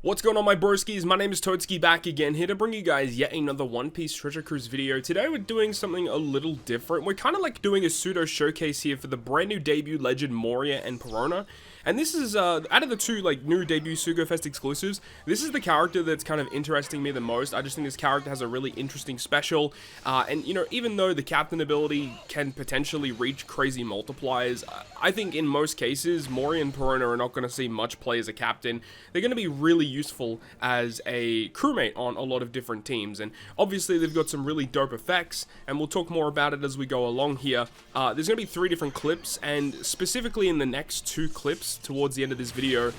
What's going on, my broskiis? My name is Toadskii, back again, here to bring you guys yet another One Piece Treasure Cruise video. Today we're doing something a little different. We're kind of like doing a pseudo showcase here for the brand new debut legend Moria and Perona. And this is, out of the two, like, new debut Sugofest exclusives, this is the character that's kind of interesting me the most. I just think this character has a really interesting special, and, you know, even though the captain ability can potentially reach crazy multipliers, I think in most cases, Moria and Perona are not going to see much play as a captain. They're going to be really useful as a crewmate on a lot of different teams, and obviously they've got some really dope effects, and we'll talk more about it as we go along here. There's going to be 3 different clips, and specifically in the next 2 clips, towards the end of this video,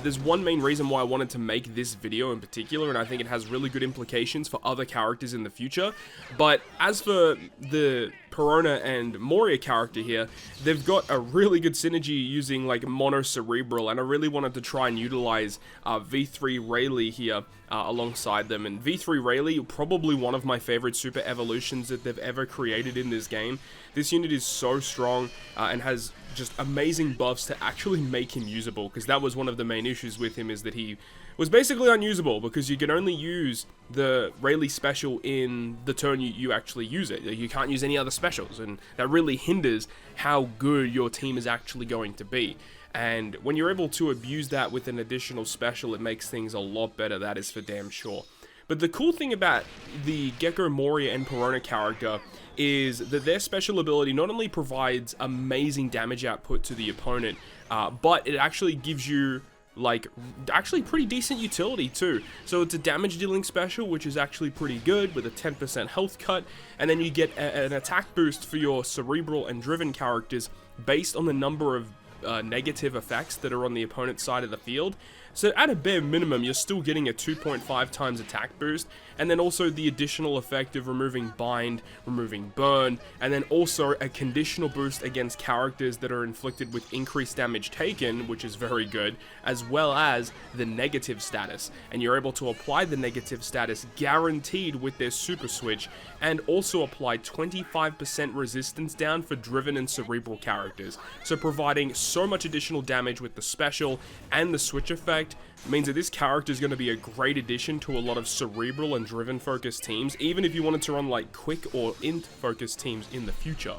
there's one main reason why I wanted to make this video in particular, and I think it has really good implications for other characters in the future. But as for the Perona and Moria character here, they've got a really good synergy using like mono cerebral, and I really wanted to try and utilize V3 Rayleigh here alongside them. And V3 Rayleigh, probably one of my favorite super evolutions that they've ever created in this game. This unit is so strong and has just amazing buffs to actually make him usable, because that was one of the main issues with him, is that he was basically unusable because you can only use the Rayleigh special in the turn you actually use it. You can't use any other specials, and that really hinders how good your team is actually going to be. And when you're able to abuse that with an additional special, it makes things a lot better, that is for damn sure. But the cool thing about the Gecko, Moria, and Perona character is that their special ability not only provides amazing damage output to the opponent, but it actually gives you like actually pretty decent utility too. So it's a damage dealing special, which is actually pretty good, with a 10% health cut, and then you get an attack boost for your cerebral and driven characters based on the number of negative effects that are on the opponent's side of the field. So at a bare minimum, you're still getting a 2.5 times attack boost, and then also the additional effect of removing bind, removing burn, and then also a conditional boost against characters that are inflicted with increased damage taken, which is very good, as well as the negative status. And you're able to apply the negative status guaranteed with their super switch, and also apply 25% resistance down for driven and cerebral characters. So providing so much additional damage with the special and the switch effect means that this character is going to be a great addition to a lot of cerebral and driven focused teams, even if you wanted to run like quick or int focused teams in the future.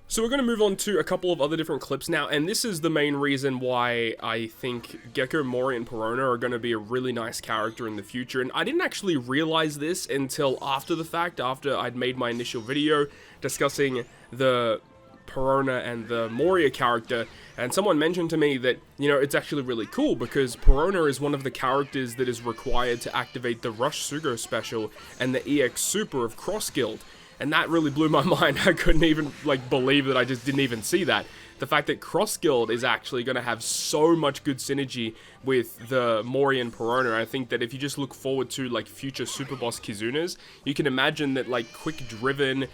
So we're going to move on to a couple of other different clips now, and this is the main reason why I think Gecko, Moria, and Perona are going to be a really nice character in the future. And I didn't actually realize this until after the fact, after I'd made my initial video discussing the Perona and the Moria character, and someone mentioned to me that, you know, it's actually really cool because Perona is one of the characters that is required to activate the Rush Sugo special and the EX Super of Cross Guild. And that really blew my mind. I couldn't even, like, believe that I just didn't even see that. The fact that Cross Guild is actually going to have so much good synergy with the Moria and Perona. I think that if you just look forward to, like, future Super Boss Kizunas, you can imagine that, like, Quick Driven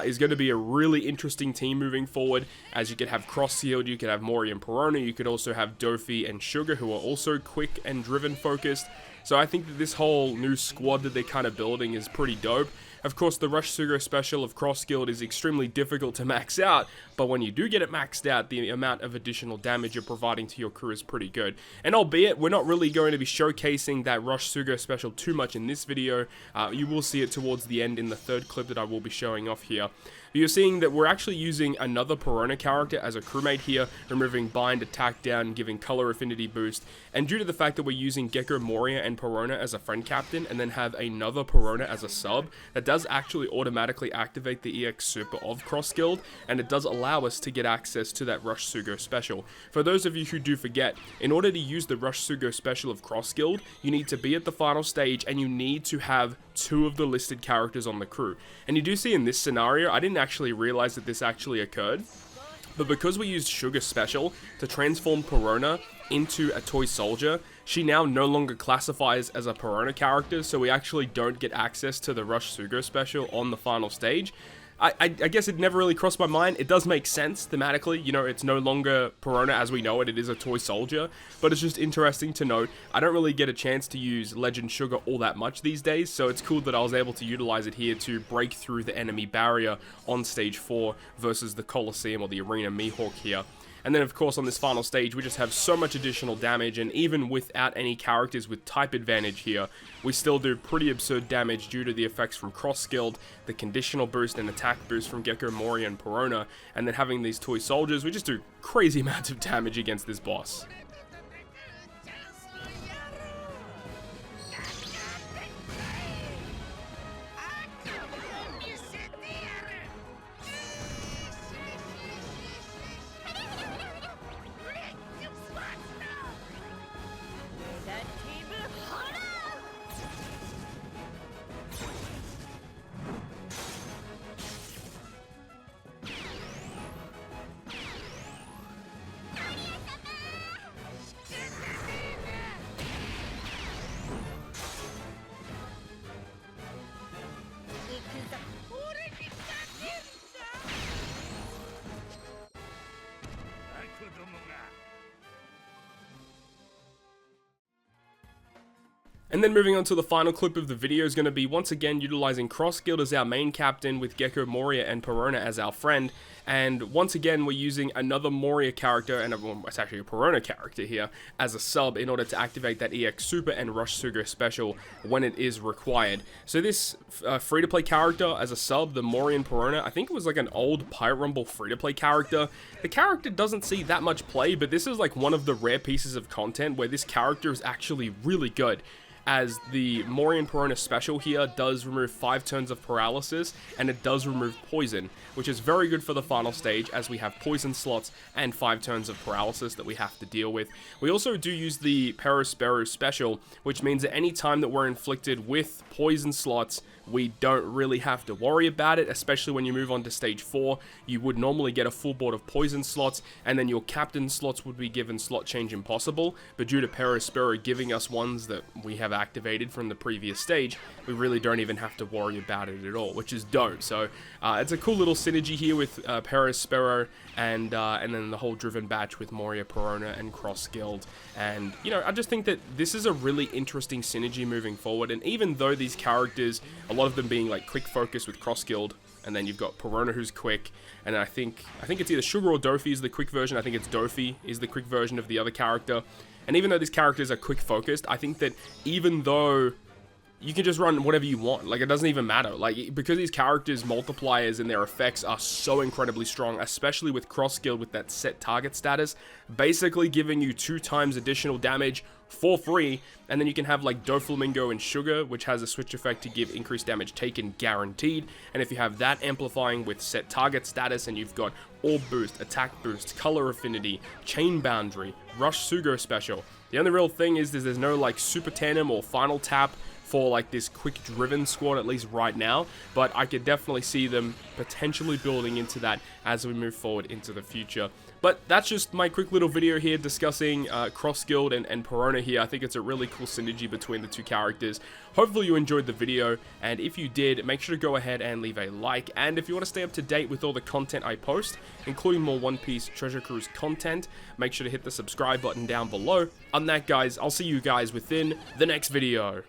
is going to be a really interesting team moving forward, as you could have Cross Guild, you could have Moria and Perona, you could also have Dofi and Sugar, who are also quick and driven focused. So I think that this whole new squad that they're kind of building is pretty dope. Of course, the Rush Sugo special of Cross Guild is extremely difficult to max out, but when you do get it maxed out, the amount of additional damage you're providing to your crew is pretty good. And albeit, we're not really going to be showcasing that Rush Sugo special too much in this video, you will see it towards the end in the third clip that I will be showing off here. You're seeing that we're actually using another Perona character as a crewmate here, removing bind, attack down, giving color affinity boost, and due to the fact that we're using Gecko, Moria, and Perona as a friend captain, and then have another Perona as a sub, that does actually automatically activate the EX super of Cross Guild, and it does allow us to get access to that Rush Sugo special. For those of you who do forget, in order to use the Rush Sugo special of Cross Guild, you need to be at the final stage, and you need to have 2 of the listed characters on the crew. And you do see in this scenario, I didn't actually realize that this actually occurred, but because we used Sugar Special to transform Perona into a toy soldier, she now no longer classifies as a Perona character, so we actually don't get access to the Rush Sugo special on the final stage. I guess it never really crossed my mind. It does make sense thematically, you know, it's no longer Perona as we know it, it is a toy soldier, but it's just interesting to note. I don't really get a chance to use Legend Sugar all that much these days, so it's cool that I was able to utilize it here to break through the enemy barrier on stage 4 versus the Coliseum or the Arena Mihawk here. And then of course on this final stage we just have so much additional damage, and even without any characters with type advantage here, we still do pretty absurd damage due to the effects from Cross Guild, the conditional boost and attack boost from Gecko, Moria, and Perona, and then having these toy soldiers, we just do crazy amounts of damage against this boss. And then moving on to the final clip of the video is going to be once again utilizing Cross Guild as our main captain with Gecko, Moria, and Perona as our friend. And once again we're using another Moria character, and it's actually a Perona character here, as a sub in order to activate that EX Super and Rush Sugo special when it is required. So this free-to-play character as a sub, the Moria Perona, I think it was like an old Pirate Rumble free-to-play character. The character doesn't see that much play, but this is like one of the rare pieces of content where this character is actually really good, as the Moria Perona special here does remove 5 turns of paralysis, and it does remove poison, which is very good for the final stage as we have poison slots and 5 turns of paralysis that we have to deal with. We also do use the Perospero special, which means that any time that we're inflicted with poison slots, we don't really have to worry about it, especially when you move on to stage 4. You would normally get a full board of poison slots, and then your captain slots would be given slot change impossible, but due to Perospero giving us ones that we have activated from the previous stage, we really don't even have to worry about it at all, which is dope. So it's a cool little synergy here with Perospero and then the whole driven batch with Moria Perona and Cross Guild. And you know, I just think that this is a really interesting synergy moving forward. And even though these characters, a lot of them being like quick focus with Cross Guild, and then you've got Perona who's quick, and I think it's either Sugar or Dofi is the quick version. I think it's Dofi is the quick version of the other character. And even though these characters are quick focused, I think that even though you can just run whatever you want, like it doesn't even matter, like because these characters multipliers and their effects are so incredibly strong, especially with Cross Guild with that set target status, basically giving you 2 times additional damage for free. And then you can have like Doflamingo and Sugar, which has a switch effect to give increased damage taken guaranteed. And if you have that amplifying with set target status, and you've got Orb Boost, Attack Boost, Color Affinity, Chain Boundary, Rush Sugo Special. The only real thing is there's no like Super Tandem or Final Tap for like this quick driven squad, at least right now, but I could definitely see them potentially building into that as we move forward into the future. But that's just my quick little video here discussing Cross Guild and Perona here. I think it's a really cool synergy between the two characters. Hopefully you enjoyed the video, and if you did, make sure to go ahead and leave a like. And if you want to stay up to date with all the content I post, including more One Piece Treasure Cruise content, make sure to hit the subscribe button down below. On that, guys, I'll see you guys within the next video.